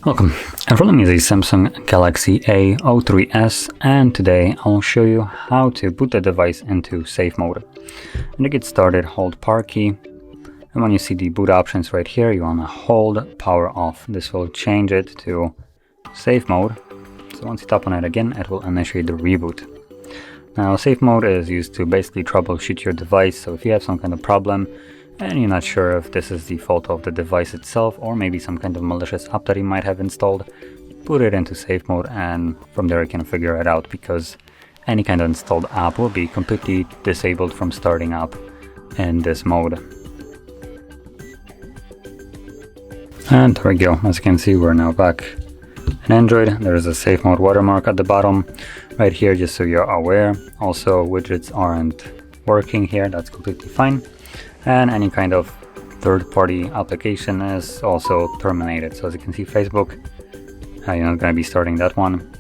Welcome, in front of me is a Samsung Galaxy A03s, and today I'll show you how to boot the device into safe mode. And to get started, hold power key, and when you see the boot options right here, you want to hold power off. This will change it to safe mode, so once you tap on it again, it will initiate the reboot. Now, safe mode is used to basically troubleshoot your device, so if you have some kind of problem and you're not sure if this is the fault of the device itself or maybe some kind of malicious app that you might have installed, put it into safe mode and from there you can figure it out, because any kind of installed app will be completely disabled from starting up in this mode. And there we go. As you can see, we're now back in Android. There is a safe mode watermark at the bottom right here, just so you're aware. Also, widgets aren't working here, that's completely fine. And any kind of third-party application is also terminated. So as you can see, Facebook, you're not going to be starting that one.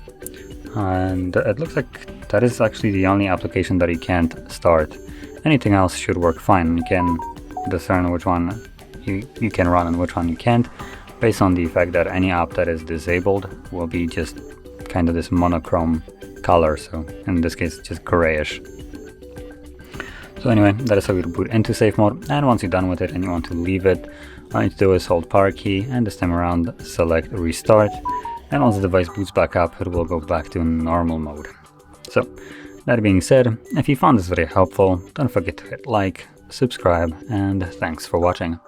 And it looks like that is actually the only application that you can't start. Anything else should work fine. You can discern which one you can run and which one you can't, based on the fact that any app that is disabled will be just kind of this monochrome color. So in this case, just grayish. So anyway, that is how you boot into safe mode, and once you're done with it and you want to leave it, all you need to do is hold power key and this time around select restart, and once the device boots back up, it will go back to normal mode. So that being said, if you found this video helpful, don't forget to hit like, subscribe, and thanks for watching.